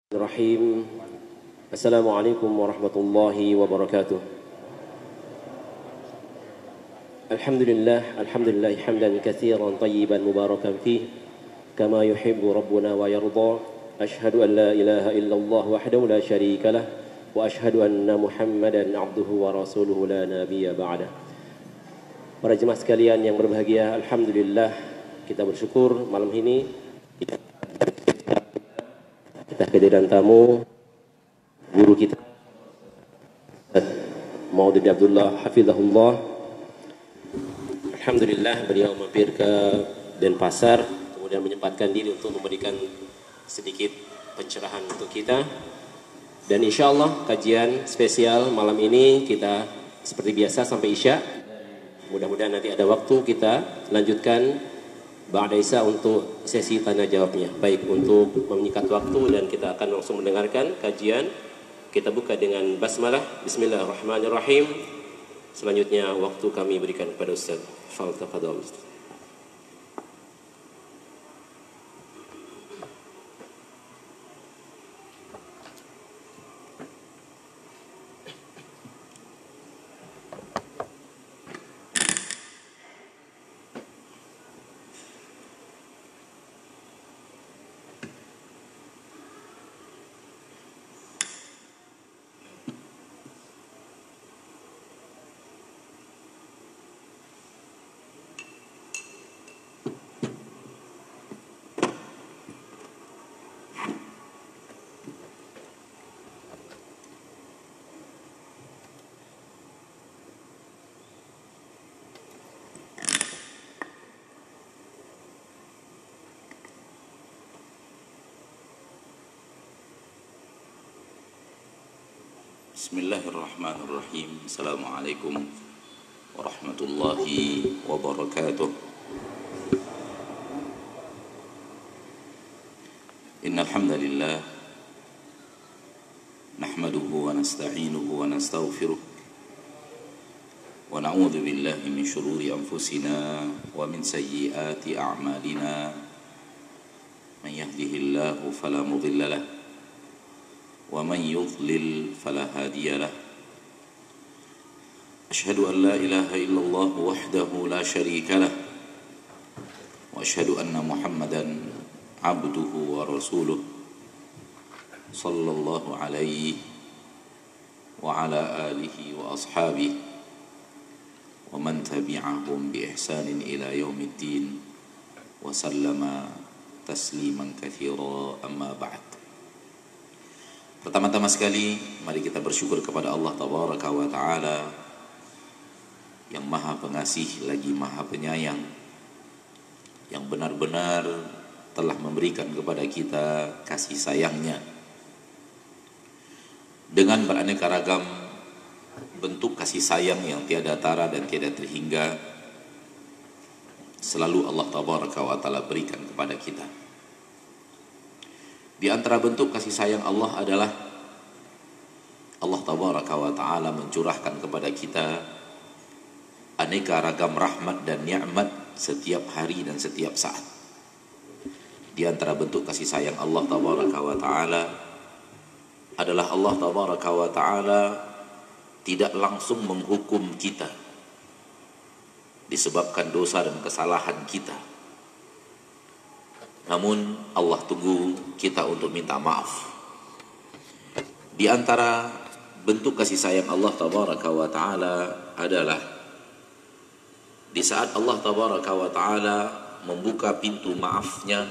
Bismillahirrahmanirrahim. Assalamualaikum warahmatullahi wabarakatuh. Alhamdulillah hamdan katsiran tayyiban mubarakan fih kama yuhibbu rabbuna wa yarda. Ashhadu an la ilaha illallah wahdahu la syarika lah wa ashhadu anna Muhammadan abduhu wa rasuluhu la nabiyya ba'dah. Para jemaah sekalian yang berbahagia, alhamdulillah kita bersyukur malam ini kita kehadiran tamu guru kita Maududi Abdullah hafizahullah. Alhamdulillah beliau mampir ke Denpasar kemudian menyempatkan diri untuk memberikan sedikit pencerahan untuk kita, dan insyaallah kajian spesial malam ini kita seperti biasa sampai Isya. Mudah-mudahan nanti ada waktu kita lanjutkan Ba'da Isya untuk sesi tanya jawabnya. Baik, untuk menyikat waktu dan kita akan langsung mendengarkan kajian. Kita buka dengan basmalah. Bismillahirrahmanirrahim. Selanjutnya waktu kami berikan kepada Ustaz. Fadhil. Bismillahirrahmanirrahim. Assalamualaikum warahmatullahi wabarakatuh. Innal hamdalillah nahmaduhu wa nasta'inuhu wa nastaghfiruh wa na'udzu billahi min shururi anfusina wa min sayyiati a'malina. Man yahdihillahu fala mudilla lahu ومن يضلل فلا هادي له. أشهد أن لا إله إلا الله وحده لا شريك له وأشهد أن محمدا عبده ورسوله صلى الله عليه وعلى آله وأصحابه ومن تبعهم بإحسان إلى يوم الدين وسلم تسليما كثيرا. أما بعد. Pertama-tama sekali, mari kita bersyukur kepada Allah Tabaraka wa Ta'ala yang maha pengasih lagi maha penyayang, yang benar-benar telah memberikan kepada kita kasih sayangnya dengan beraneka ragam bentuk kasih sayang yang tiada tara dan tiada terhingga. Selalu Allah Tabaraka wa Ta'ala berikan kepada kita. Di antara bentuk kasih sayang Allah adalah Allah Tabaraka wa Ta'ala mencurahkan kepada kita aneka ragam rahmat dan nikmat setiap hari dan setiap saat. Di antara bentuk kasih sayang Allah Tabaraka wa Ta'ala adalah Allah Tabaraka wa Ta'ala tidak langsung menghukum kita disebabkan dosa dan kesalahan kita. Namun Allah tunggu kita untuk minta maaf. Di antara bentuk kasih sayang Allah Tabaraka wa Ta'ala adalah di saat Allah Tabaraka wa Ta'ala membuka pintu maafnya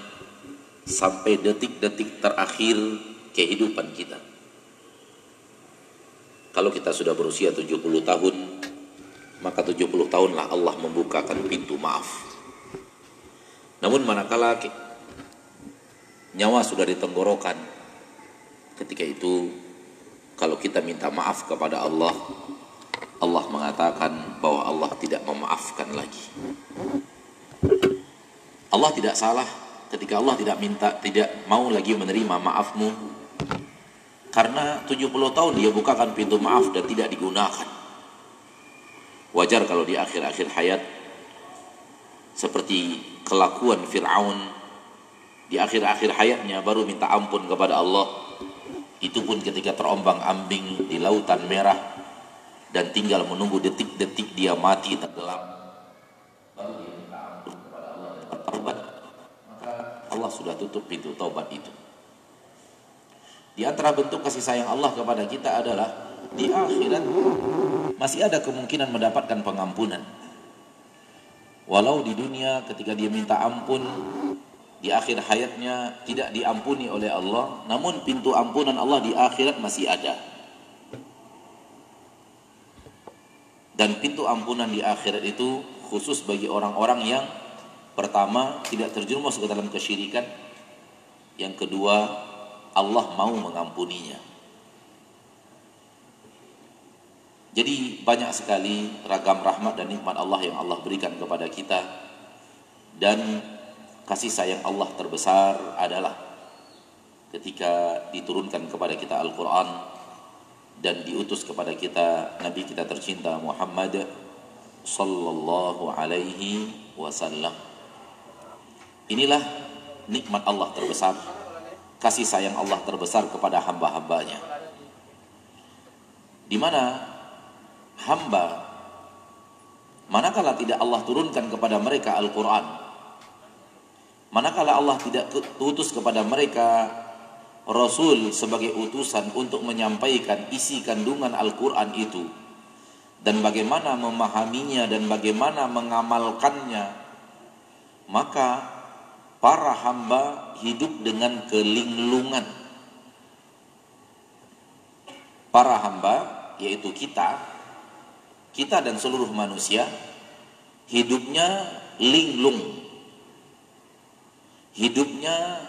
sampai detik-detik terakhir kehidupan kita. Kalau kita sudah berusia 70 tahun, maka 70 tahunlah Allah membukakan pintu maaf. Namun manakala nyawa sudah di tenggorokan, ketika itu kalau kita minta maaf kepada Allah, Allah mengatakan bahwa Allah tidak memaafkan lagi. Allah tidak salah ketika Allah tidak mau lagi menerima maafmu, karena 70 tahun dia bukakan pintu maaf dan tidak digunakan. Wajar kalau di akhir-akhir hayat seperti kelakuan Fir'aun di akhir-akhir hayatnya baru minta ampun kepada Allah Itu pun ketika terombang-ambing di lautan merah dan tinggal menunggu detik-detik dia mati tenggelam, baru dia minta ampun kepada Allah dan bertaubat, maka Allah sudah tutup pintu taubat itu. Di antara bentuk kasih sayang Allah kepada kita adalah di akhirat masih ada kemungkinan mendapatkan pengampunan. Walau di dunia ketika dia minta ampun di akhir hayatnya tidak diampuni oleh Allah, namun pintu ampunan Allah di akhirat masih ada. Dan pintu ampunan di akhirat itu khusus bagi orang-orang yang pertama tidak terjerumus ke dalam kesyirikan, yang kedua Allah mau mengampuninya. Jadi banyak sekali ragam rahmat dan nikmat Allah yang Allah berikan kepada kita, dan kasih sayang Allah terbesar adalah ketika diturunkan kepada kita Al-Quran dan diutus kepada kita Nabi kita tercinta Muhammad sallallahu alaihi wasallam. Inilah nikmat Allah terbesar, kasih sayang Allah terbesar kepada hamba-hambanya, di mana hamba manakala tidak Allah turunkan kepada mereka Al-Quran, manakala Allah tidak utus kepada mereka Rasul sebagai utusan untuk menyampaikan isi kandungan Al-Quran itu, dan bagaimana memahaminya dan bagaimana mengamalkannya, maka para hamba hidup dengan kelinglungan. Para hamba, yaitu kita dan seluruh manusia, hidupnya linglung, hidupnya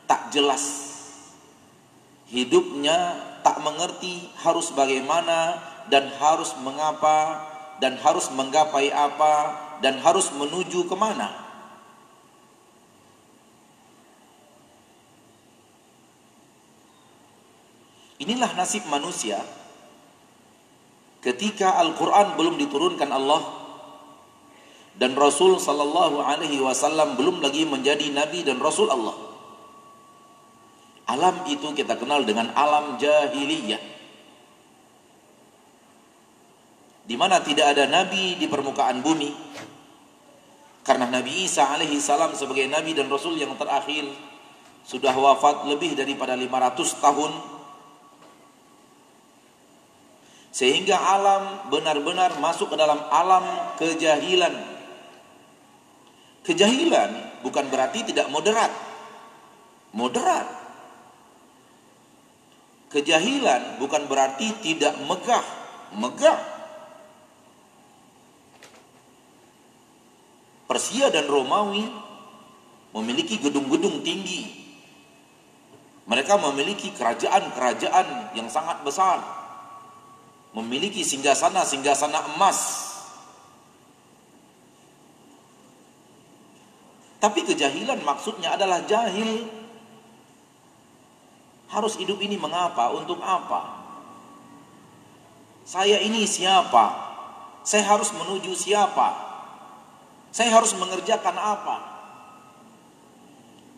tak jelas, hidupnya tak mengerti harus bagaimana dan harus mengapa dan harus menggapai apa dan harus menuju kemana. Inilah nasib manusia ketika Al-Quran belum diturunkan Allah dan Rasul sallallahu alaihi wasallam belum lagi menjadi Nabi dan Rasul Allah. Alam itu kita kenal dengan alam jahiliyah, di mana tidak ada Nabi di permukaan bumi, karena Nabi Isa alaihi salam sebagai Nabi dan Rasul yang terakhir sudah wafat lebih daripada 500 tahun. Sehingga alam benar-benar masuk ke dalam alam kejahilan. Kejahilan bukan berarti tidak moderat. Moderat. Kejahilan bukan berarti tidak megah. Megah. Persia dan Romawi memiliki gedung-gedung tinggi. Mereka memiliki kerajaan-kerajaan yang sangat besar, memiliki singgasana-singgasana emas. Tapi kejahilan maksudnya adalah jahil. Harus hidup ini mengapa? Untuk apa? Saya ini siapa? Saya harus menuju siapa? Saya harus mengerjakan apa?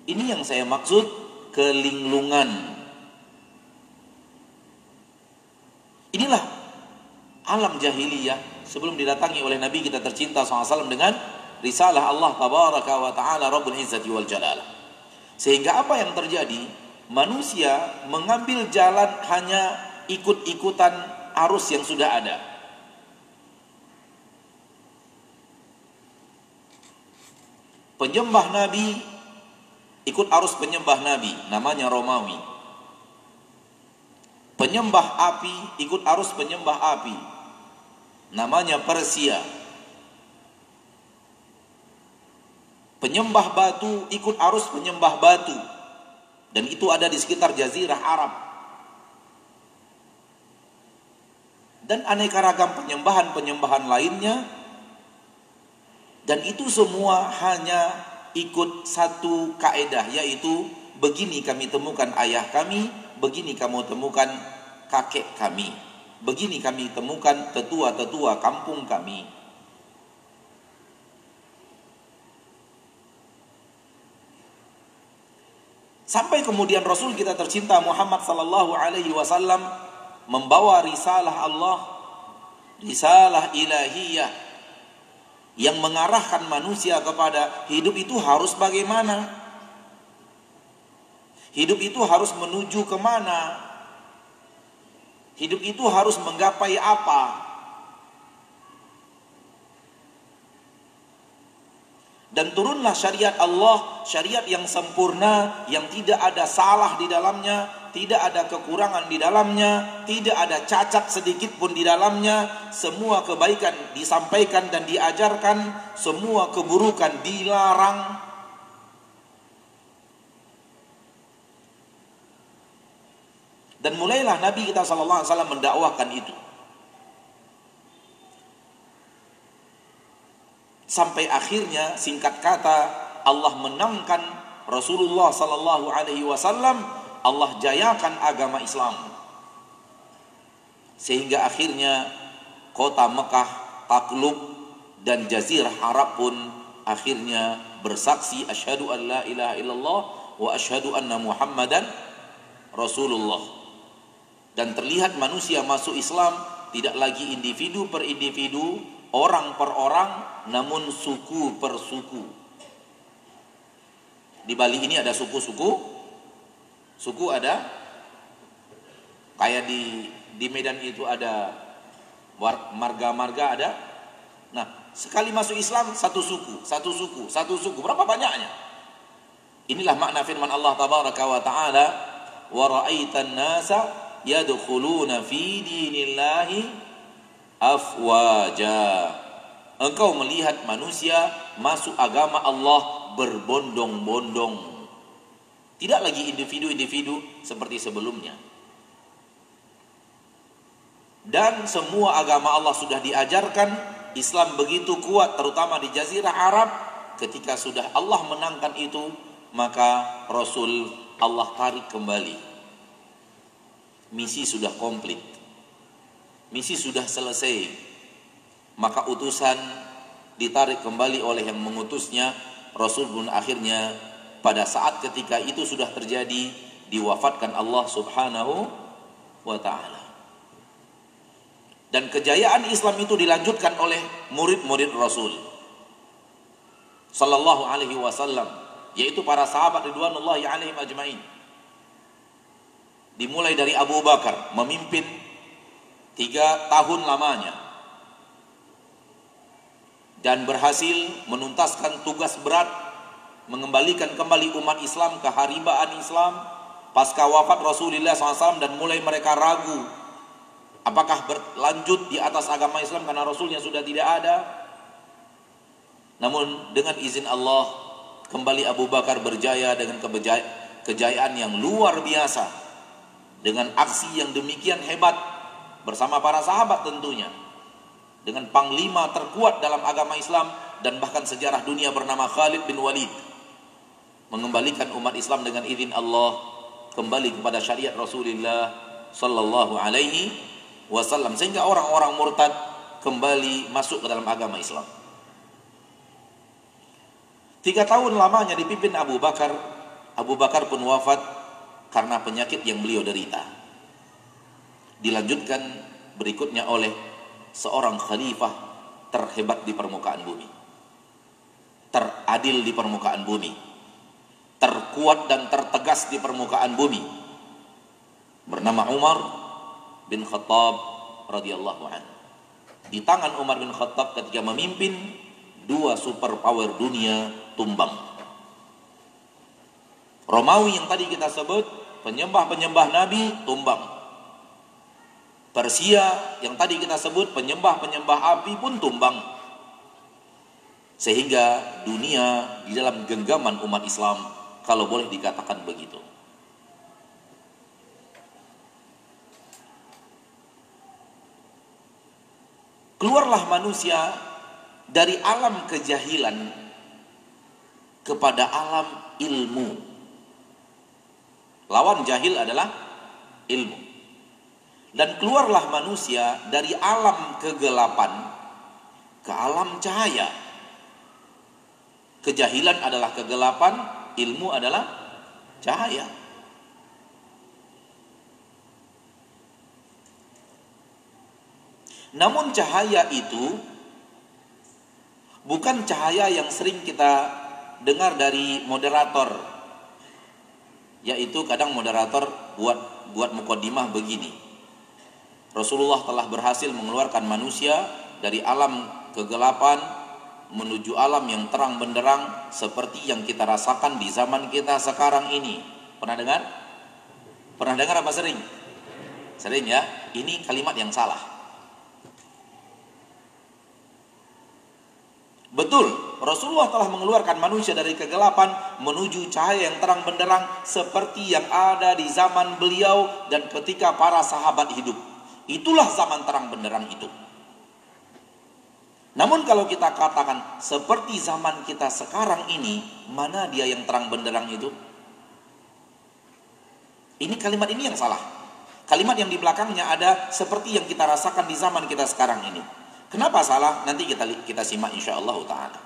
Ini yang saya maksud kelinglungan. Inilah alam jahiliyah sebelum didatangi oleh Nabi kita tercinta SAW dengan risalah Allah tabaraka wa ta'ala Rabbul Izzati wal Jalalah. Sehingga apa yang terjadi? Manusia mengambil jalan hanya ikut-ikutan arus yang sudah ada. Penyembah Nabi ikut arus penyembah Nabi, namanya Romawi. Penyembah api ikut arus penyembah api, namanya Persia. Penyembah batu ikut arus penyembah batu, dan itu ada di sekitar Jazirah Arab. Dan aneka ragam penyembahan-penyembahan lainnya. Dan itu semua hanya ikut satu kaedah, yaitu begini kami temukan ayah kami, begini kamu temukan kakek kami, begini kami temukan tetua-tetua kampung kami. Sampai kemudian Rasul kita tercinta Muhammad sallallahu alaihi wasallam membawa risalah Allah, risalah ilahiyah yang mengarahkan manusia kepada hidup itu harus bagaimana? Hidup itu harus menuju kemana? Hidup itu harus menggapai apa? Dan turunlah syariat Allah, syariat yang sempurna, yang tidak ada salah di dalamnya, tidak ada kekurangan di dalamnya, tidak ada cacat sedikit pun di dalamnya. Semua kebaikan disampaikan dan diajarkan, semua keburukan dilarang. Dan mulailah Nabi kita SAW mendakwahkan itu. Sampai akhirnya singkat kata Allah menangkan Rasulullah sallallahu alaihi wasallam, Allah jayakan agama Islam. Sehingga akhirnya kota Mekah takluk dan jazirah Arab pun akhirnya bersaksi asyhadu an la ilaha illallah wa asyhadu anna Muhammadan Rasulullah. Dan terlihat manusia masuk Islam tidak lagi individu per individu, orang per orang, namun suku per suku. Di Bali ini ada suku-suku. Suku ada, kayak di Medan itu ada marga-marga ada. Nah, sekali masuk Islam satu suku, satu suku, satu suku. Berapa banyaknya? Inilah makna firman Allah tabaraka wa taala, wa ra'aitan nasa yadkhuluna fi dinillahi afwaja. Engkau melihat manusia masuk agama Allah berbondong-bondong. Tidak lagi individu-individu seperti sebelumnya. Dan semua agama Allah sudah diajarkan. Islam begitu kuat terutama di Jazirah Arab. Ketika sudah Allah menangkan itu, maka Rasul Allah tarik kembali. Misi sudah komplit. Misi sudah selesai. Maka utusan ditarik kembali oleh yang mengutusnya. Rasul pun akhirnya pada saat ketika itu sudah terjadi, diwafatkan Allah subhanahu wa ta'ala. Dan kejayaan Islam itu dilanjutkan oleh murid-murid Rasul sallallahu alaihi wasallam, yaitu para sahabat ridwanullahi alaihim ajmain. Dimulai dari Abu Bakar memimpin 3 tahun lamanya dan berhasil menuntaskan tugas berat, mengembalikan kembali umat Islam ke haribaan Islam pasca wafat Rasulullah SAW. Dan mulai mereka ragu apakah berlanjut di atas agama Islam karena Rasulnya sudah tidak ada. Namun dengan izin Allah kembali Abu Bakar berjaya dengan kejayaan yang luar biasa, dengan aksi yang demikian hebat bersama para sahabat tentunya, dengan panglima terkuat dalam agama Islam dan bahkan sejarah dunia bernama Khalid bin Walid, mengembalikan umat Islam dengan izin Allah kembali kepada syariat Rasulullah sallallahu alaihi wasallam, sehingga orang-orang murtad kembali masuk ke dalam agama Islam. 3 tahun lamanya dipimpin Abu Bakar. Abu Bakar pun wafat karena penyakit yang beliau derita. Dilanjutkan berikutnya oleh seorang khalifah terhebat di permukaan bumi, teradil di permukaan bumi, terkuat dan tertegas di permukaan bumi, bernama Umar bin Khattab radhiyallahu anhu. Di tangan Umar bin Khattab ketika memimpin, 2 superpower dunia tumbang. Romawi yang tadi kita sebut penyembah-penyembah Nabi tumbang. Persia yang tadi kita sebut penyembah-penyembah api pun tumbang. Sehingga dunia di dalam genggaman umat Islam, kalau boleh dikatakan begitu. Keluarlah manusia dari alam kejahilan kepada alam ilmu. Lawan jahil adalah ilmu. Dan keluarlah manusia dari alam kegelapan ke alam cahaya. Kejahilan adalah kegelapan, ilmu adalah cahaya. Namun cahaya itu bukan cahaya yang sering kita dengar dari moderator, yaitu kadang moderator buat mukaddimah begini: Rasulullah telah berhasil mengeluarkan manusia dari alam kegelapan menuju alam yang terang benderang seperti yang kita rasakan di zaman kita sekarang ini. Pernah dengar? Pernah dengar apa sering? Sering ya. Ini kalimat yang salah. Betul, Rasulullah telah mengeluarkan manusia dari kegelapan menuju cahaya yang terang benderang seperti yang ada di zaman beliau dan ketika para sahabat hidup. Itulah zaman terang benderang itu. Namun kalau kita katakan seperti zaman kita sekarang ini, mana dia yang terang benderang itu? Ini kalimat ini yang salah. Kalimat yang di belakangnya ada seperti yang kita rasakan di zaman kita sekarang ini. Kenapa salah? Nanti kita simak insyaallah ta'ala.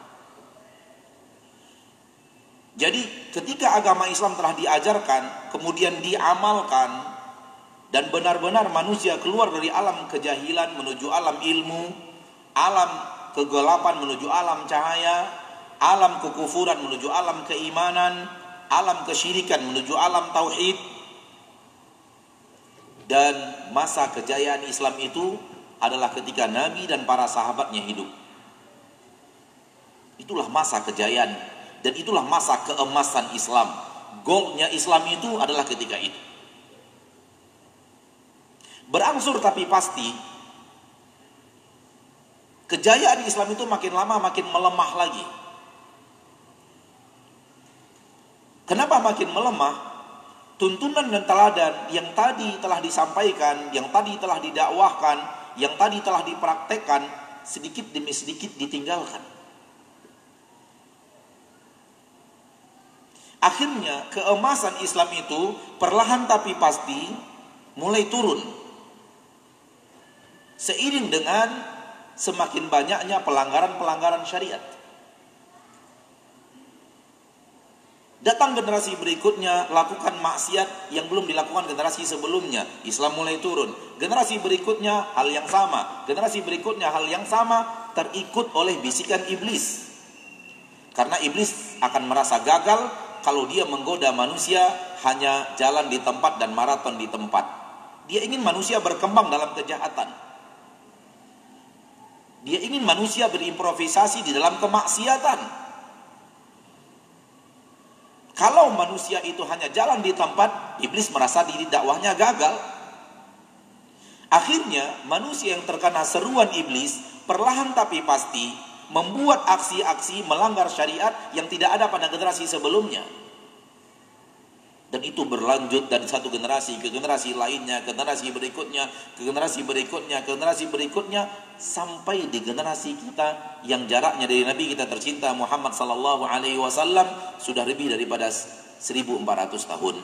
Jadi ketika agama Islam telah diajarkan, kemudian diamalkan, dan benar-benar manusia keluar dari alam kejahilan menuju alam ilmu, alam kegelapan menuju alam cahaya, alam kekufuran menuju alam keimanan, alam kesyirikan menuju alam tauhid, dan masa kejayaan Islam itu adalah ketika Nabi dan para sahabatnya hidup. Itulah masa kejayaan dan itulah masa keemasan Islam. Goalnya Islam itu adalah ketika itu. Berangsur tapi pasti kejayaan Islam itu makin lama makin melemah lagi. Kenapa makin melemah? Tuntunan dan teladan yang tadi telah disampaikan, yang tadi telah didakwahkan, yang tadi telah dipraktekkan, sedikit demi sedikit ditinggalkan. Akhirnya keemasan Islam itu perlahan tapi pasti mulai turun. Seiring dengan semakin banyaknya pelanggaran-pelanggaran syariat. Datang generasi berikutnya lakukan maksiat yang belum dilakukan generasi sebelumnya. Islam mulai turun. Generasi berikutnya hal yang sama. Generasi berikutnya hal yang sama, terikut oleh bisikan iblis. Karena iblis akan merasa gagal kalau dia menggoda manusia hanya jalan di tempat dan maraton di tempat. Dia ingin manusia berkembang dalam kejahatan. Dia ingin manusia berimprovisasi di dalam kemaksiatan. Kalau manusia itu hanya jalan di tempat, iblis merasa diri dakwahnya gagal. Akhirnya manusia yang terkena seruan iblis perlahan tapi pasti membuat aksi-aksi melanggar syariat yang tidak ada pada generasi sebelumnya. Dan itu berlanjut dari satu generasi ke generasi lainnya, ke generasi berikutnya, ke generasi berikutnya, ke generasi berikutnya, sampai di generasi kita yang jaraknya dari Nabi kita tercinta Muhammad sallallahu alaihi wasallam sudah lebih daripada 1400 tahun.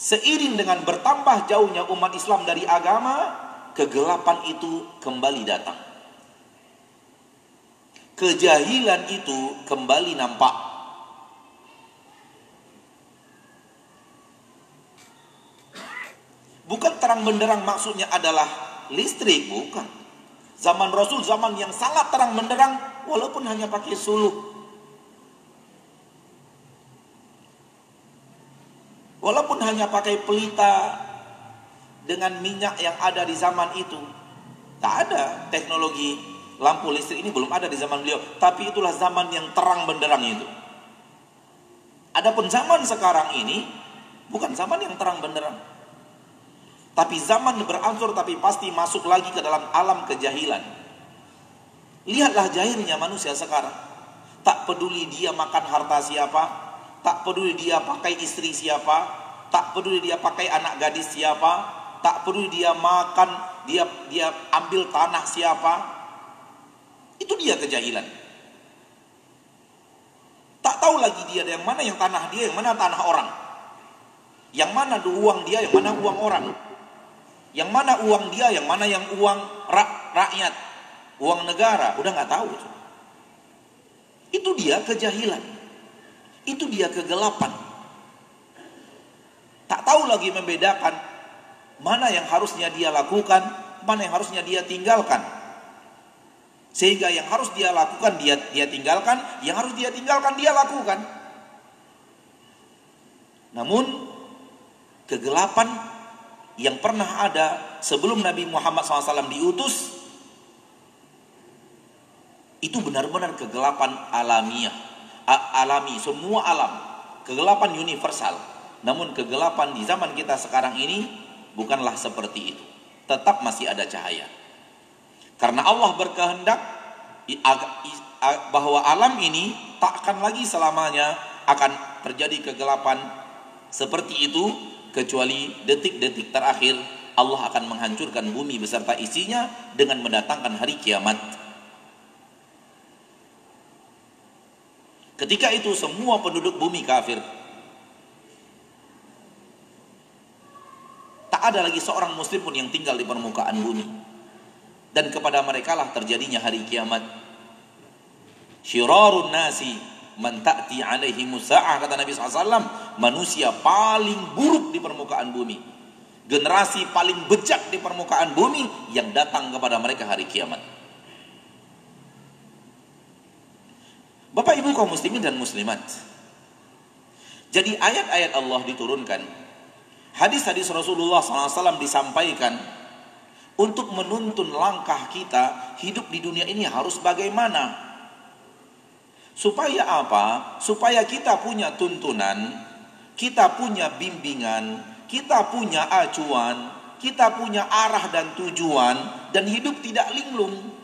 Seiring dengan bertambah jauhnya umat Islam dari agama, kegelapan itu kembali datang. Kejahilan itu kembali nampak. Bukan terang benderang maksudnya adalah listrik, bukan. Zaman Rasul zaman yang sangat terang benderang walaupun hanya pakai suluh. Walaupun hanya pakai pelita dengan minyak yang ada di zaman itu. Tak ada teknologi lampu listrik ini, belum ada di zaman beliau. Tapi itulah zaman yang terang benderang itu. Adapun zaman sekarang ini bukan zaman yang terang benderang. Tapi zaman berangsur tapi pasti masuk lagi ke dalam alam kejahilan. Lihatlah jahilnya manusia sekarang. Tak peduli dia makan harta siapa, tak peduli dia pakai istri siapa, tak peduli dia pakai anak gadis siapa, tak peduli dia makan, dia ambil tanah siapa. Itu dia kejahilan. Tak tahu lagi dia yang mana yang tanah dia, yang mana tanah orang. Yang mana uang dia, yang mana uang orang. Yang mana uang dia, yang mana yang uang rakyat, uang negara, udah nggak tahu. Itu dia kejahilan. Itu dia kegelapan. Tak tahu lagi membedakan mana yang harusnya dia lakukan, mana yang harusnya dia tinggalkan. Sehingga yang harus dia lakukan dia tinggalkan, yang harus dia tinggalkan dia lakukan. Namun kegelapan yang pernah ada sebelum Nabi Muhammad SAW diutus, itu benar-benar kegelapan alami, semua alam, kegelapan universal. Namun kegelapan di zaman kita sekarang ini bukanlah seperti itu. Tetap masih ada cahaya. Karena Allah berkehendak bahwa alam ini tak akan lagi selamanya akan terjadi kegelapan seperti itu, kecuali detik-detik terakhir Allah akan menghancurkan bumi beserta isinya dengan mendatangkan hari kiamat. Ketika itu semua penduduk bumi kafir. Tak ada lagi seorang muslim pun yang tinggal di permukaan bumi. Dan kepada mereka lah terjadinya hari kiamat. Syirarun nasi man ta'ti alaihi musa'ah, kata Nabi SAW. Manusia paling buruk di permukaan bumi, generasi paling bejat di permukaan bumi, yang datang kepada mereka hari kiamat. Bapak ibu kaum muslimin dan muslimat, jadi ayat-ayat Allah diturunkan, hadis-hadis Rasulullah SAW disampaikan untuk menuntun langkah kita hidup di dunia ini harus bagaimana. Supaya apa? Supaya kita punya tuntunan, kita punya bimbingan, kita punya acuan, kita punya arah dan tujuan, dan hidup tidak linglung.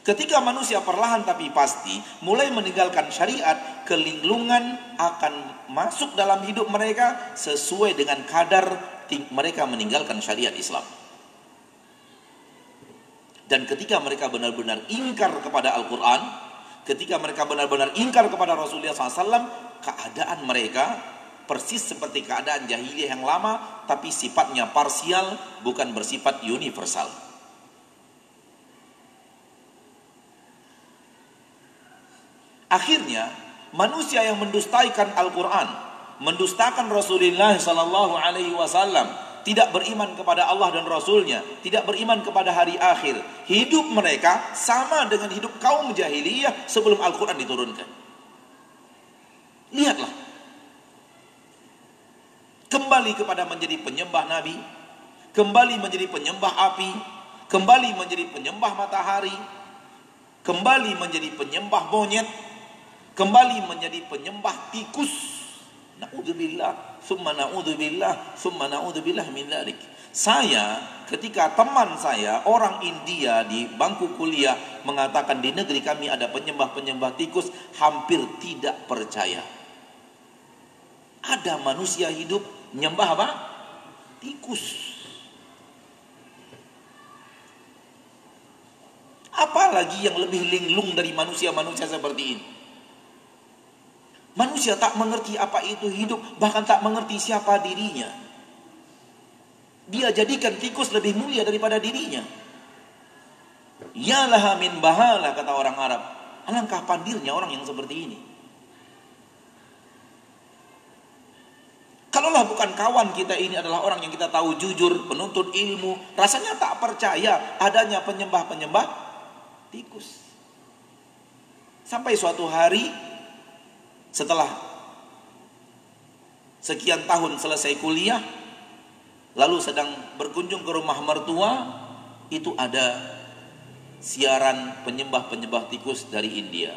Ketika manusia perlahan tapi pasti mulai meninggalkan syariat, kelinglungan akan masuk dalam hidup mereka sesuai dengan kadar mereka meninggalkan syariat Islam. Dan ketika mereka benar-benar ingkar kepada Al-Quran, ketika mereka benar-benar ingkar kepada Rasulullah SAW, keadaan mereka persis seperti keadaan jahiliyah yang lama, tapi sifatnya parsial, bukan bersifat universal. Akhirnya manusia yang mendustaikan Al-Quran, mendustakan Rasulullah SAW, tidak beriman kepada Allah dan Rasulnya, tidak beriman kepada hari akhir, hidup mereka sama dengan hidup kaum jahiliyah sebelum Al-Quran diturunkan. Lihatlah, kembali kepada menjadi penyembah Nabi, kembali menjadi penyembah api, kembali menjadi penyembah matahari, kembali menjadi penyembah monyet, kembali menjadi penyembah tikus. Na'udzubillah, summa na'udzubillah, summa na'udzubillah min dzalik. Saya, ketika teman saya orang India di bangku kuliah mengatakan di negeri kami ada penyembah-penyembah tikus, hampir tidak percaya. Ada manusia hidup menyembah apa? Tikus. Apalagi yang lebih linglung dari manusia-manusia seperti ini? Manusia tak mengerti apa itu hidup, bahkan tak mengerti siapa dirinya. Dia jadikan tikus lebih mulia daripada dirinya. Ya laha min bahala, kata orang Arab. Alangkah pandirnya orang yang seperti ini. Kalaulah bukan kawan kita ini adalah orang yang kita tahu jujur, penuntut ilmu, rasanya tak percaya adanya penyembah-penyembah tikus. Sampai suatu hari, setelah sekian tahun selesai kuliah, lalu sedang berkunjung ke rumah mertua, itu ada siaran penyembah-penyembah tikus dari India.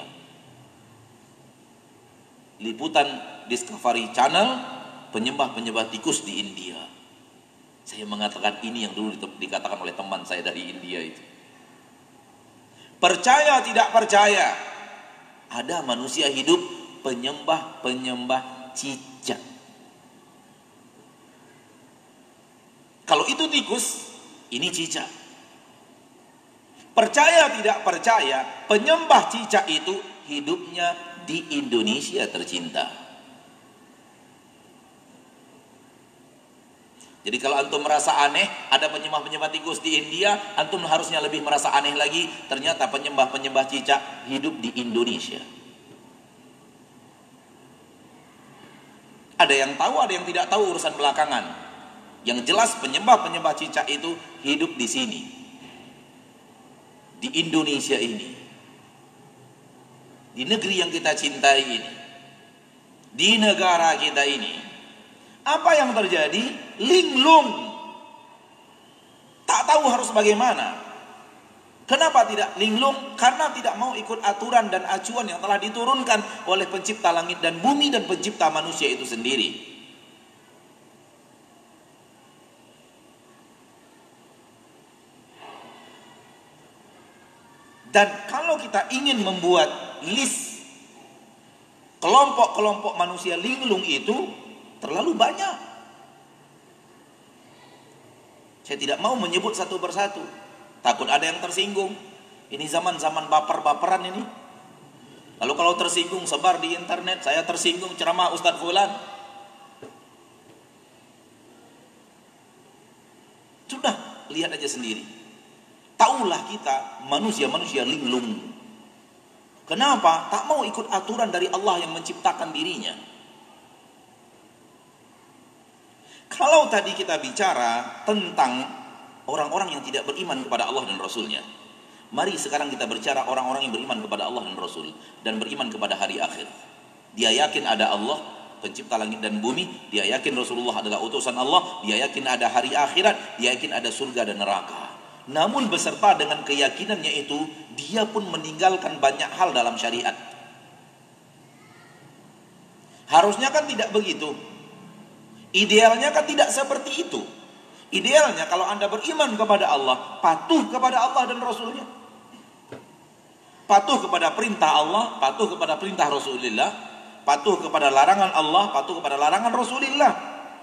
Liputan Discovery Channel, penyembah-penyembah tikus di India. Saya mengatakan ini yang dulu dikatakan oleh teman saya dari India itu. Percaya tidak percaya, ada manusia hidup penyembah-penyembah cicak. Kalau itu tikus, ini cicak. Percaya tidak percaya, penyembah cicak itu hidupnya di Indonesia tercinta. Jadi kalau antum merasa aneh, ada penyembah-penyembah tikus di India, antum harusnya lebih merasa aneh lagi. Ternyata penyembah-penyembah cicak hidup di Indonesia. Ada yang tahu, ada yang tidak tahu, urusan belakangan. Yang jelas penyembah-penyembah cicak itu hidup di sini, di Indonesia ini, di negeri yang kita cintai ini, di negara kita ini. Apa yang terjadi? Linglung, tak tahu harus bagaimana. Kenapa tidak linglung? Karena tidak mau ikut aturan dan acuan yang telah diturunkan oleh pencipta langit dan bumi dan pencipta manusia itu sendiri. Dan kalau kita ingin membuat list kelompok-kelompok manusia linglung itu terlalu banyak. Saya tidak mau menyebut satu persatu, takut ada yang tersinggung. Ini zaman-zaman baper-baperan ini. Lalu kalau tersinggung sebar di internet, saya tersinggung ceramah Ustadz Fulan. Sudah, lihat aja sendiri. Taulah kita manusia-manusia linglung. Kenapa? Tak mau ikut aturan dari Allah yang menciptakan dirinya. Kalau tadi kita bicara tentang orang-orang yang tidak beriman kepada Allah dan Rasulnya, mari sekarang kita bicara orang-orang yang beriman kepada Allah dan Rasul dan beriman kepada hari akhir. Dia yakin ada Allah, pencipta langit dan bumi. Dia yakin Rasulullah adalah utusan Allah. Dia yakin ada hari akhirat. Dia yakin ada surga dan neraka. Namun beserta dengan keyakinannya itu, dia pun meninggalkan banyak hal dalam syariat. Harusnya kan tidak begitu. Idealnya kan tidak seperti itu. Idealnya kalau Anda beriman kepada Allah, patuh kepada Allah dan Rasulnya. Patuh kepada perintah Allah, patuh kepada perintah Rasulullah, patuh kepada larangan Allah, patuh kepada larangan Rasulullah.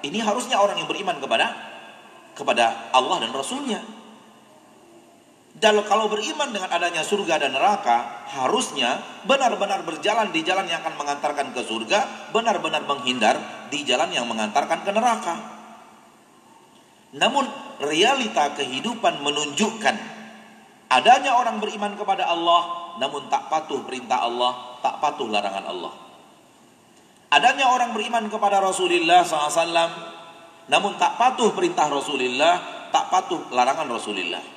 Ini harusnya orang yang beriman kepada Allah dan Rasulnya. Dan kalau beriman dengan adanya surga dan neraka, harusnya benar-benar berjalan di jalan yang akan mengantarkan ke surga, benar-benar menghindar di jalan yang mengantarkan ke neraka. Namun realita kehidupan menunjukkan adanya orang beriman kepada Allah, namun tak patuh perintah Allah, tak patuh larangan Allah. Adanya orang beriman kepada Rasulullah SAW, namun tak patuh perintah Rasulullah, tak patuh larangan Rasulullah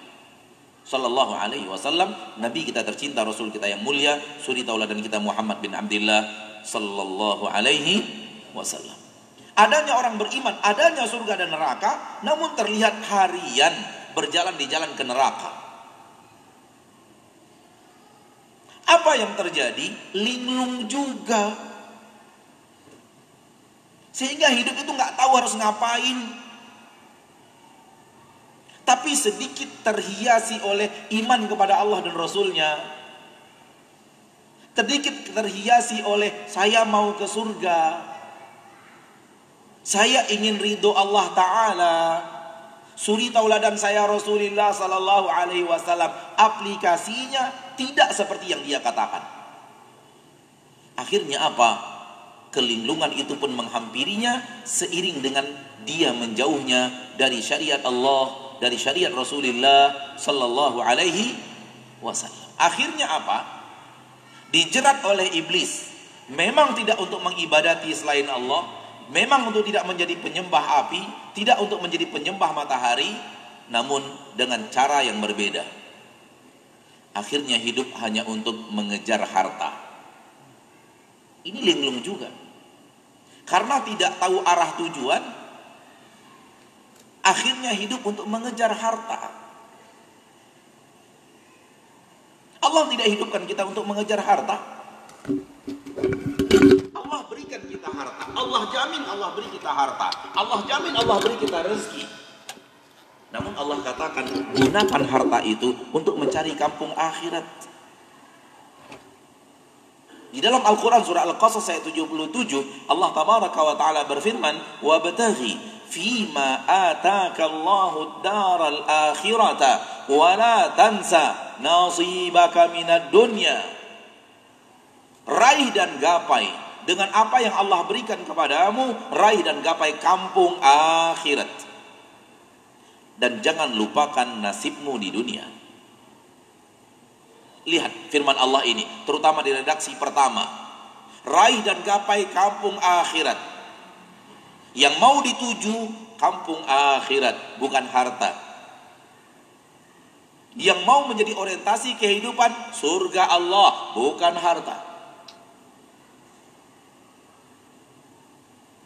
Sallallahu alaihi wasallam, Nabi kita tercinta, Rasul kita yang mulia, suri tauladan kita Muhammad bin Abdullah Sallallahu alaihi wasallam. Adanya orang beriman, adanya surga dan neraka, namun terlihat harian berjalan di jalan ke neraka. Apa yang terjadi? Linglung juga. Sehingga hidup itu nggak tahu harus ngapain. Tapi sedikit terhiasi oleh iman kepada Allah dan Rasulnya. Sedikit terhiasi oleh saya mau ke surga, saya ingin ridho Allah Ta'ala. Suri tauladan saya Rasulullah Sallallahu Alaihi Wasallam. Aplikasinya tidak seperti yang dia katakan. Akhirnya apa? Kelinglungan itu pun menghampirinya seiring dengan dia menjauhnya dari syariat Allah, dari syariat Rasulullah Sallallahu Alaihi Wasallam. Akhirnya apa? Dijerat oleh iblis. Memang tidak untuk mengibadati selain Allah, memang untuk tidak menjadi penyembah api, tidak untuk menjadi penyembah matahari, namun dengan cara yang berbeda. Akhirnya hidup hanya untuk mengejar harta. Ini linglung juga. Karena tidak tahu arah tujuan, akhirnya hidup untuk mengejar harta. Allah tidak hidupkan kita untuk mengejar harta. Allah berikan kita harta. Allah jamin Allah beri kita harta. Allah jamin Allah beri kita rezeki. Namun Allah katakan, gunakan harta itu untuk mencari kampung akhirat. Di dalam Al-Quran surah Al-Qasas ayat 77, Allah tabaraka wa ta'ala berfirman, wabtaghi fima ataka Allahu ad-daral akhirata wa la tansa nasibaka minad dunya. Raih dan gapai dengan apa yang Allah berikan kepadamu, raih dan gapai kampung akhirat. dan jangan lupakan nasibmu di dunia. Lihat firman Allah ini, terutama di redaksi pertama. Raih dan gapai kampung akhirat. Yang mau dituju kampung akhirat, bukan harta. Yang mau menjadi orientasi kehidupan surga Allah, bukan harta.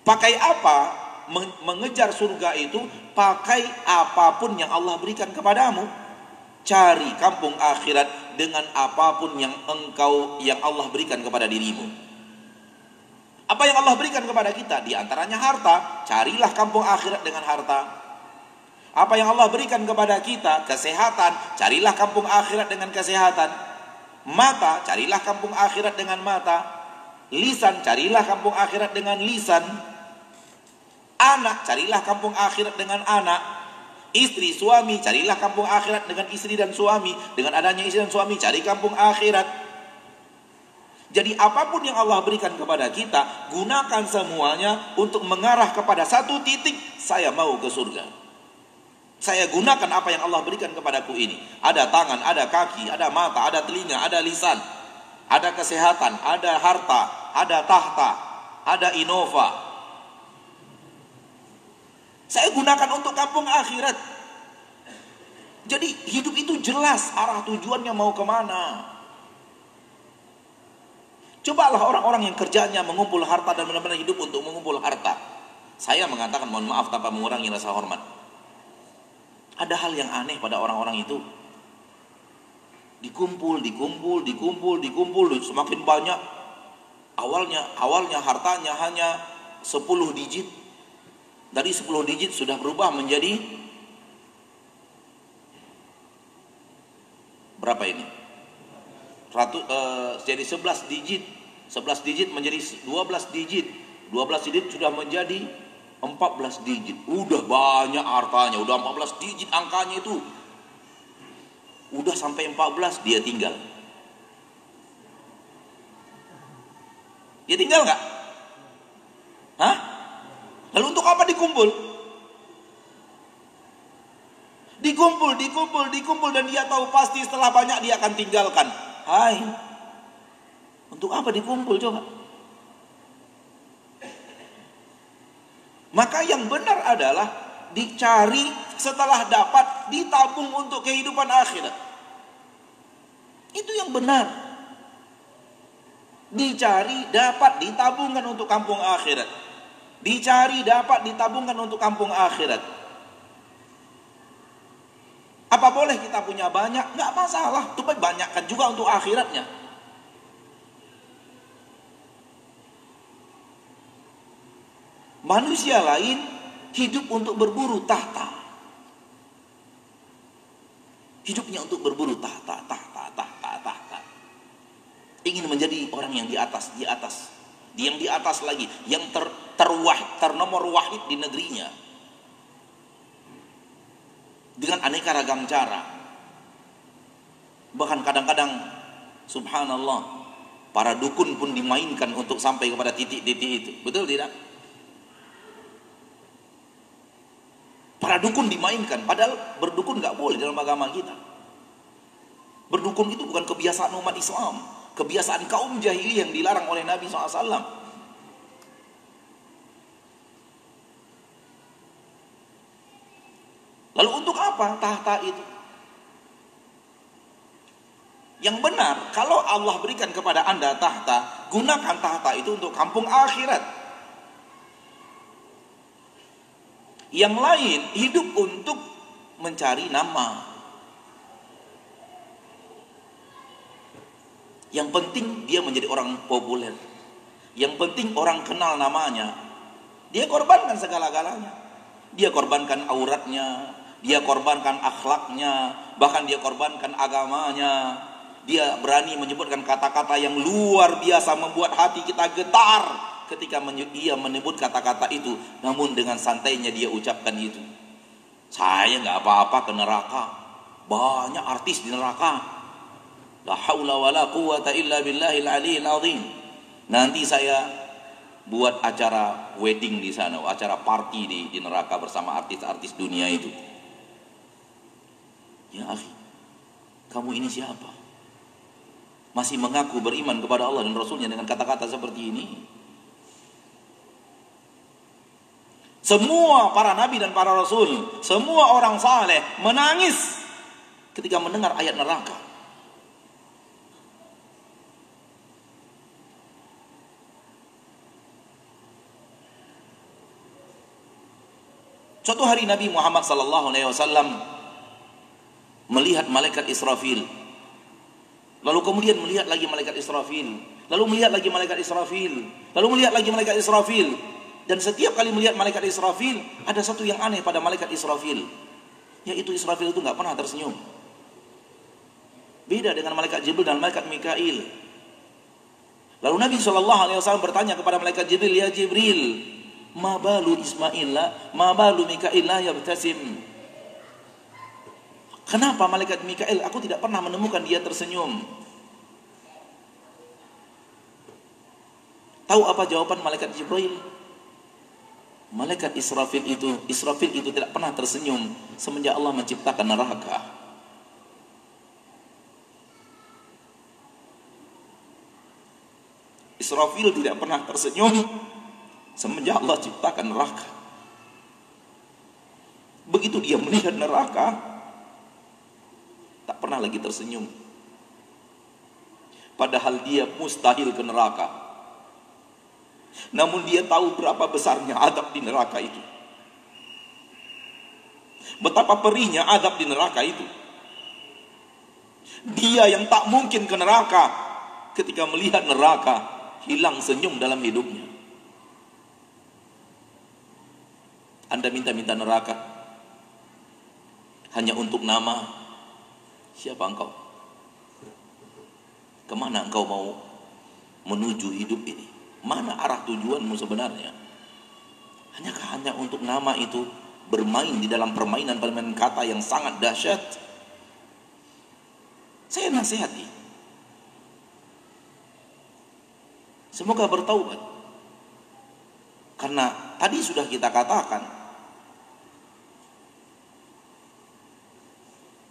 Pakai apa mengejar surga itu? Pakai apapun yang Allah berikan kepadamu. Cari kampung akhirat dengan apapun yang Allah berikan kepada dirimu. Apa yang Allah berikan kepada kita? Di antaranya harta. Carilah kampung akhirat dengan harta. Apa yang Allah berikan kepada kita? Kesehatan. Carilah kampung akhirat dengan kesehatan. Mata. Carilah kampung akhirat dengan mata. Lisan. Carilah kampung akhirat dengan lisan. Anak. Carilah kampung akhirat dengan anak. Istri, suami, carilah kampung akhirat dengan istri dan suami. Dengan adanya istri dan suami, cari kampung akhirat. Jadi apapun yang Allah berikan kepada kita, gunakan semuanya untuk mengarah kepada satu titik, saya mau ke surga. Saya gunakan apa yang Allah berikan kepadaku ini. Ada tangan, ada kaki, ada mata, ada telinga, ada lisan. Ada kesehatan, ada harta, ada tahta, ada Innova. Saya gunakan untuk kampung akhirat. Jadi hidup itu jelas arah tujuannya mau kemana. Cobalah orang-orang yang kerjanya mengumpul harta dan benar-benar hidup untuk mengumpul harta. Saya mengatakan mohon maaf tanpa mengurangi rasa hormat. Ada hal yang aneh pada orang-orang itu. Dikumpul, semakin banyak. Awalnya hartanya hanya 10 digit. Dari 10 digit sudah berubah menjadi berapa ini? Jadi 11 digit. 11 digit menjadi 12 digit. 12 digit sudah menjadi 14 digit. Udah banyak hartanya, udah 14 digit angkanya itu. Udah sampai 14 dia tinggal. Dia tinggal nggak? Hah? Lalu untuk apa dikumpul? Dikumpul dan dia tahu pasti setelah banyak dia akan tinggalkan. Hai. Untuk apa dikumpul coba? Maka yang benar adalah dicari, setelah dapat ditabung untuk kehidupan akhirat. Itu yang benar. Dicari, dapat, ditabungkan untuk kampung akhirat. Dicari, dapat, ditabungkan untuk kampung akhirat. Apa boleh kita punya banyak? Nggak masalah. Tapi banyakkan juga untuk akhiratnya. Manusia lain hidup untuk berburu tahta. Hidupnya untuk berburu tahta. Ingin menjadi orang yang di atas. Yang di atas lagi, yang ternomor wahid di negerinya. Dengan aneka ragam cara. Bahkan kadang-kadang subhanallah, para dukun pun dimainkan untuk sampai kepada titik-titik itu. Betul tidak? Para dukun dimainkan, padahal berdukun gak boleh dalam agama kita. Berdukun itu bukan kebiasaan umat Islam, kebiasaan kaum jahiliyah yang dilarang oleh Nabi SAW. Lalu untuk apa tahta itu? Yang benar, kalau Allah berikan kepada Anda tahta, gunakan tahta itu untuk kampung akhirat. Yang lain hidup untuk mencari nama. Yang penting dia menjadi orang populer. Yang penting orang kenal namanya. Dia korbankan segala-galanya. Dia korbankan auratnya, dia korbankan akhlaknya, bahkan dia korbankan agamanya. Dia berani menyebutkan kata-kata yang luar biasa membuat hati kita getar ketika dia menyebut kata-kata itu. Namun dengan santainya dia ucapkan itu. Saya nggak apa-apa ke neraka. Banyak artis di neraka. La haula wala quwata illa billahil aliyil azim. Nanti saya buat acara wedding di sana, acara party di neraka bersama artis-artis dunia itu. Ya akhi, kamu ini siapa? Masih mengaku beriman kepada Allah dan Rasulnya dengan kata-kata seperti ini? Semua para nabi dan para rasul, semua orang saleh menangis ketika mendengar ayat neraka. Suatu hari Nabi Muhammad SAW melihat malaikat Israfil. Lalu kemudian melihat lagi malaikat Israfil. Lalu melihat lagi malaikat Israfil. Lalu melihat lagi malaikat Israfil. Dan setiap kali melihat malaikat Israfil, ada satu yang aneh pada malaikat Israfil, yaitu Israfil itu nggak pernah tersenyum. Beda dengan malaikat Jibril dan malaikat Mikail. Lalu Nabi SAW bertanya kepada malaikat Jibril, ya Jibril, ma balu Ismail, ma balu Mikail la yabtasim. Kenapa malaikat Mikail aku tidak pernah menemukan dia tersenyum? Tahu apa jawaban malaikat Jibril? Malaikat Israfil itu tidak pernah tersenyum semenjak Allah menciptakan neraka. Israfil tidak pernah tersenyum semenjak Allah ciptakan neraka. Begitu dia melihat neraka, tak pernah lagi tersenyum. Padahal dia mustahil ke neraka. Namun dia tahu berapa besarnya azab di neraka itu. Betapa perihnya azab di neraka itu. Dia yang tak mungkin ke neraka, ketika melihat neraka, hilang senyum dalam hidupnya. Anda minta-minta neraka hanya untuk nama. Siapa engkau? Kemana engkau mau menuju hidup ini? Mana arah tujuanmu sebenarnya? Hanya untuk nama itu bermain di dalam permainan kata yang sangat dahsyat? Saya nasihati, semoga bertaubat. Karena tadi sudah kita katakan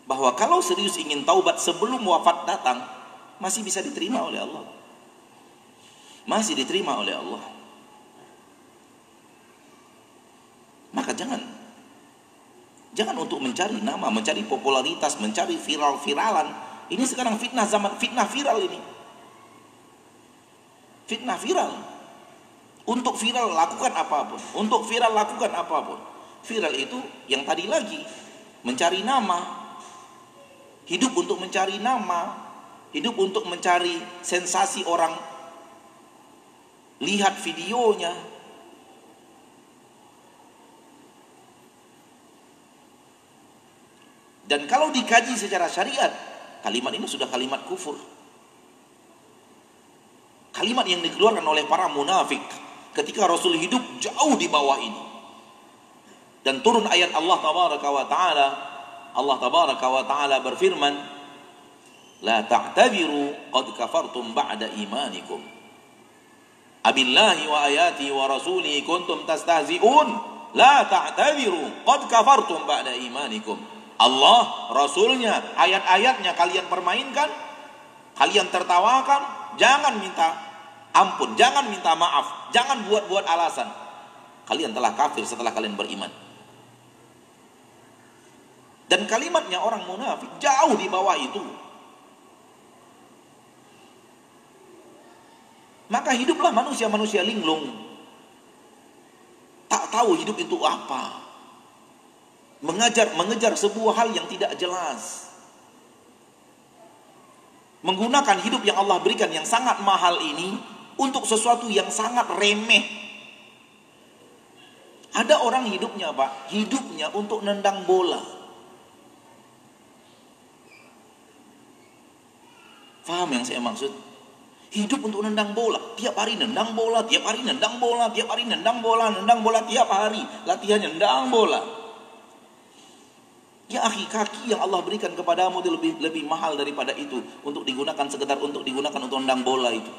bahwa kalau serius ingin taubat sebelum wafat datang, masih bisa diterima oleh Allah. Masih diterima oleh Allah. Maka jangan untuk mencari nama, mencari popularitas, mencari viral-viralan. Ini sekarang fitnah zaman, fitnah viral ini. Fitnah viral. Untuk viral lakukan apapun. Untuk viral lakukan apapun. Viral itu yang tadi lagi, mencari nama. Hidup untuk mencari nama. Hidup untuk mencari sensasi orang lihat videonya. Dan kalau dikaji secara syariat, kalimat ini sudah kalimat kufur. Kalimat yang dikeluarkan oleh para munafik ketika Rasul hidup jauh di bawah ini. Dan turun ayat Allah tabaraka wa ta'ala. Allah tabaraka wa ta'ala berfirman, la ta'tabiru qad kafartum ba'da imanikum. Abillahi wa ayati wa rasulihi kuntum tastahzi'un la ta'tabiru qad kafartum ba'da imanikum. Allah, Rasulnya, ayat-ayatnya kalian permainkan, kalian tertawakan, jangan minta ampun, jangan minta maaf, jangan buat-buat alasan. Kalian telah kafir setelah kalian beriman. Dan kalimatnya orang munafik jauh di bawah itu. Maka hiduplah manusia-manusia linglung, tak tahu hidup itu apa, mengejar sebuah hal yang tidak jelas, menggunakan hidup yang Allah berikan yang sangat mahal ini untuk sesuatu yang sangat remeh. Ada orang hidupnya Pak, hidupnya untuk nendang bola. Faham yang saya maksud? Hidup untuk nendang bola, tiap hari nendang bola, tiap hari nendang bola, tiap hari nendang bola, tiap hari latihannya nendang bola. Ya akhi, kaki yang Allah berikan kepadamu itu lebih mahal daripada itu, untuk digunakan sekedar untuk digunakan untuk nendang bola itu.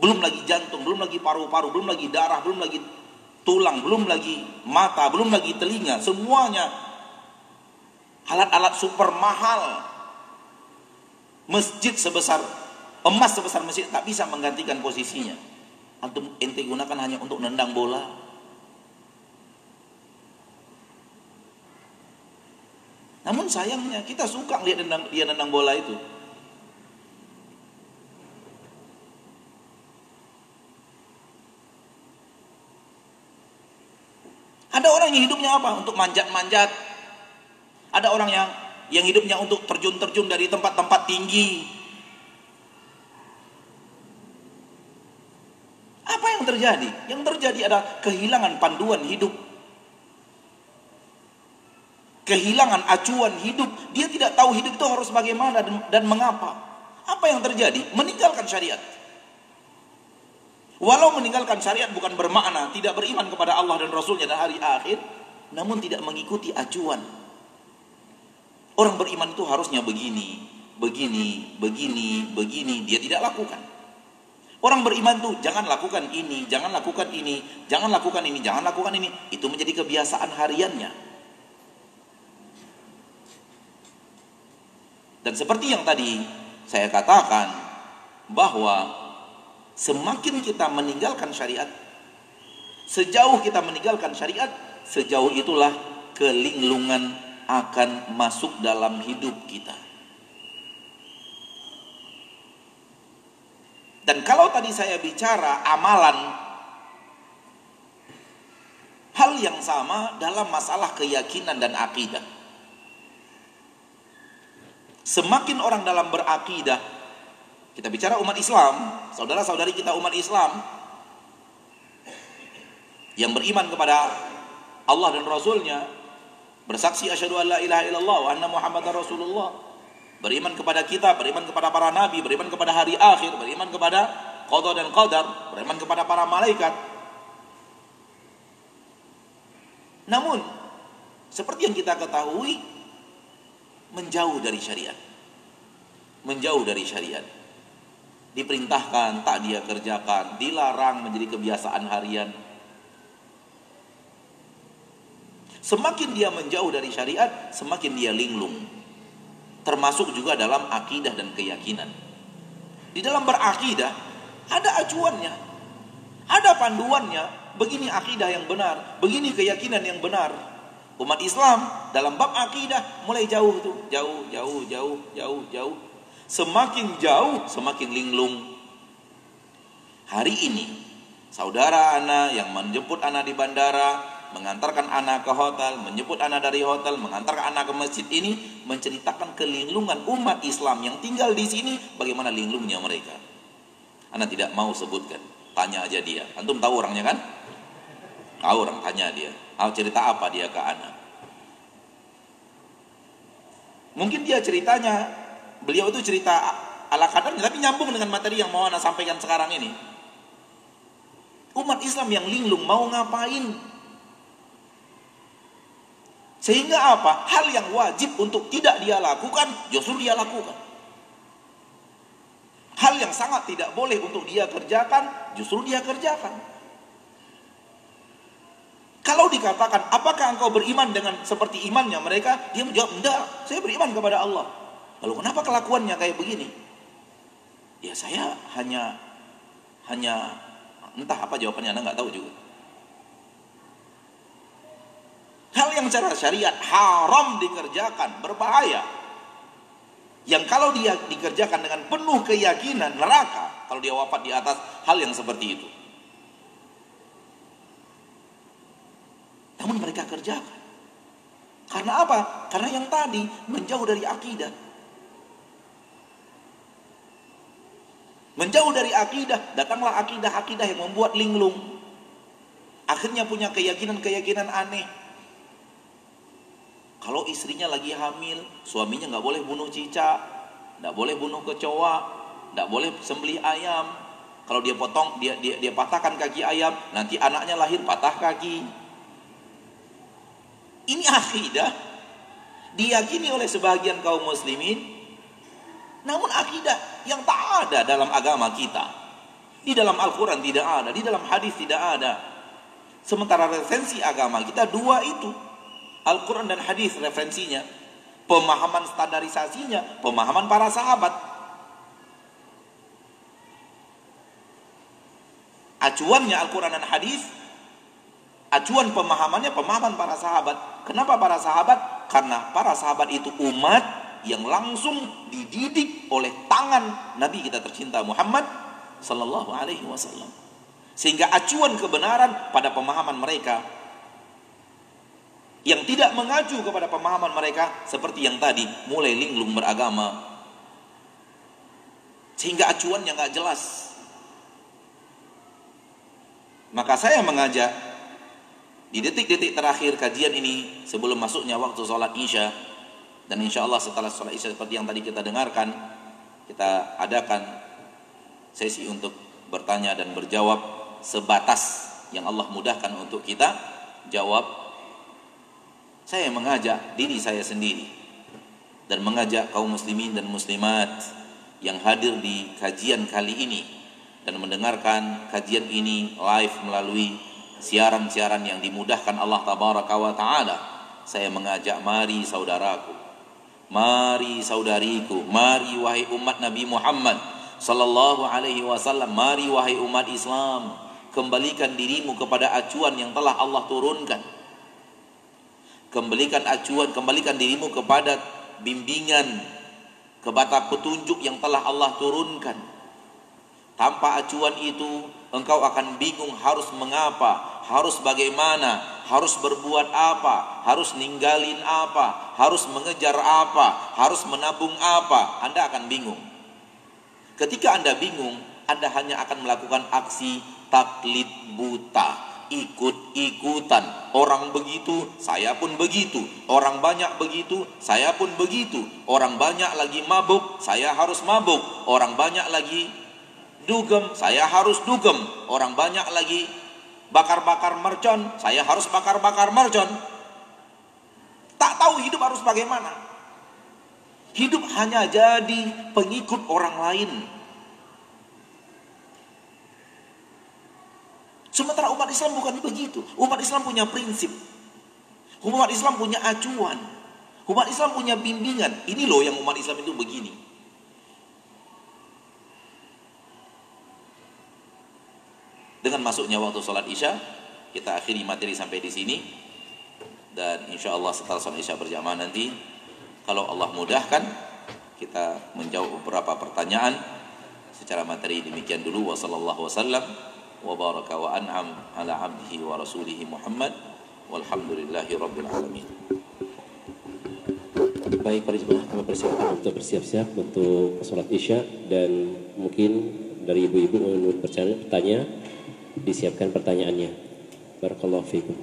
Belum lagi jantung, belum lagi paru-paru, belum lagi darah, belum lagi tulang, belum lagi mata, belum lagi telinga, semuanya alat-alat super mahal, masjid sebesar emas sebesar masjid tak bisa menggantikan posisinya. Antum ente gunakan hanya untuk nendang bola. Namun sayangnya kita suka lihat dia nendang bola itu. Ada orang yang hidupnya apa? Untuk manjat-manjat. Ada orang yang hidupnya untuk terjun-terjun dari tempat-tempat tinggi. Apa yang terjadi? Yang terjadi adalah kehilangan panduan hidup. Kehilangan acuan hidup. Dia tidak tahu hidup itu harus bagaimana dan mengapa. Apa yang terjadi? Meninggalkan syariat. Walau meninggalkan syariat bukan bermakna tidak beriman kepada Allah dan Rasulnya dan hari akhir, namun tidak mengikuti acuan. Orang beriman itu harusnya begini, begini, begini, begini. Dia tidak lakukan. Orang beriman itu jangan lakukan ini, jangan lakukan ini, jangan lakukan ini, jangan lakukan ini. Itu menjadi kebiasaan hariannya. Dan seperti yang tadi saya katakan, bahwa semakin kita meninggalkan syariat, sejauh kita meninggalkan syariat, sejauh itulah kelinglungan akan masuk dalam hidup kita. Dan kalau tadi saya bicara amalan, hal yang sama dalam masalah keyakinan dan akidah. Semakin orang dalam berakidah, kita bicara umat Islam, saudara-saudari kita umat Islam yang beriman kepada Allah dan Rasulnya, bersaksi asyhadu an la ilaha illallah wa anna muhammadar rasulullah, beriman kepada kita, beriman kepada para nabi, beriman kepada hari akhir, beriman kepada qada dan qadar, beriman kepada para malaikat. Namun seperti yang kita ketahui, menjauh dari syariat. Menjauh dari syariat. Diperintahkan tak dia kerjakan, dilarang menjadi kebiasaan harian. Semakin dia menjauh dari syariat, semakin dia linglung. Termasuk juga dalam akidah dan keyakinan. Di dalam berakidah ada acuannya, ada panduannya. Begini akidah yang benar, begini keyakinan yang benar. Umat Islam dalam bab akidah mulai jauh tuh, jauh. Semakin jauh, semakin linglung. Hari ini, saudara ana yang menjemput ana di bandara, mengantarkan ana ke hotel, menjemput ana dari hotel, mengantarkan ana ke masjid ini, menceritakan kelinglungan umat Islam yang tinggal di sini, bagaimana linglungnya mereka. Ana tidak mau sebutkan, tanya aja dia. Antum tahu orangnya kan? Tahu orang, tanya dia. Cerita apa dia ke ana? Mungkin dia ceritanya, beliau itu cerita ala kadarnya, tapi nyambung dengan materi yang mau ana sampaikan sekarang ini. Umat Islam yang linglung mau ngapain? Sehingga apa? Hal yang wajib untuk tidak dia lakukan, justru dia lakukan. Hal yang sangat tidak boleh untuk dia kerjakan, justru dia kerjakan. Kalau dikatakan, apakah engkau beriman dengan seperti imannya mereka? Dia menjawab, enggak, saya beriman kepada Allah. Lalu kenapa kelakuannya kayak begini? Ya saya hanya entah apa jawabannya, Anda nggak tahu juga. Hal yang secara syariat haram dikerjakan, berbahaya. Yang kalau dia dikerjakan dengan penuh keyakinan, neraka. Kalau dia wafat di atas hal yang seperti itu. Namun mereka kerjakan. Karena apa? Karena yang tadi menjauh dari akidah. Menjauh dari akidah, datanglah akidah-akidah yang membuat linglung. Akhirnya punya keyakinan-keyakinan aneh. Kalau istrinya lagi hamil, suaminya nggak boleh bunuh cicak, nggak boleh bunuh kecoa, nggak boleh sembelih ayam. Kalau dia potong, dia patahkan kaki ayam, nanti anaknya lahir patah kaki. Ini akidah diyakini oleh sebagian kaum muslimin, namun akidah yang tak ada dalam agama kita. Di dalam Al-Quran tidak ada, di dalam hadis tidak ada. Sementara referensi agama kita dua itu, Al-Quran dan hadis referensinya. Pemahaman standarisasinya, pemahaman para sahabat. Acuannya Al-Quran dan hadis, acuan pemahamannya pemahaman para sahabat. Kenapa para sahabat? Karena para sahabat itu umat yang langsung dididik oleh tangan Nabi kita tercinta Muhammad sallallahu alaihi wasallam. Sehingga acuan kebenaran pada pemahaman mereka. Yang tidak mengacu kepada pemahaman mereka seperti yang tadi, mulai linglung beragama. Sehingga acuannya nggak jelas. Maka saya mengajak di detik-detik terakhir kajian ini sebelum masuknya waktu sholat Isya, dan insya Allah setelah sholat Isya seperti yang tadi kita dengarkan, kita adakan sesi untuk bertanya dan berjawab sebatas yang Allah mudahkan untuk kita jawab. Saya mengajak diri saya sendiri dan mengajak kaum muslimin dan muslimat yang hadir di kajian kali ini dan mendengarkan kajian ini live melalui siaran-siaran yang dimudahkan Allah tabaraka wa taala. Saya mengajak, mari saudaraku, mari saudariku, mari wahai umat Nabi Muhammad sallallahu alaihi wasallam, mari wahai umat Islam, kembalikan dirimu kepada acuan yang telah Allah turunkan. Kembalikan acuan, kembalikan dirimu kepada bimbingan, kepada petunjuk yang telah Allah turunkan. Tanpa acuan itu engkau akan bingung harus mengapa, harus bagaimana, harus berbuat apa, harus ninggalin apa, harus mengejar apa, harus menabung apa. Anda akan bingung. Ketika Anda bingung, Anda hanya akan melakukan aksi taklid buta, ikut-ikutan. Orang begitu, saya pun begitu. Orang banyak begitu, saya pun begitu. Orang banyak lagi mabuk, saya harus mabuk. Orang banyak lagi dugem, saya harus dugem. Orang banyak lagi bakar-bakar mercon, saya harus bakar-bakar mercon. Tak tahu hidup harus bagaimana. Hidup hanya jadi pengikut orang lain. Sementara umat Islam bukan begitu. Umat Islam punya prinsip. Umat Islam punya acuan. Umat Islam punya bimbingan. Ini loh yang umat Islam itu begini. Dengan masuknya waktu sholat Isya, kita akhiri materi sampai di sini. Dan insya Allah setelah sholat Isya berjamaah nanti, kalau Allah mudahkan, kita menjawab beberapa pertanyaan secara materi. Demikian dulu. Wassallallahu wasallam wa baraka wa an'am ala abdihi wa rasulihi Muhammad walhamdulillahi rabbil alamin. Baik para jemaah, kami persilakan untuk bersiap-siap untuk sholat Isya, dan mungkin dari ibu-ibu yang bertanya, disiapkan pertanyaannya. Barakallahu fiikum.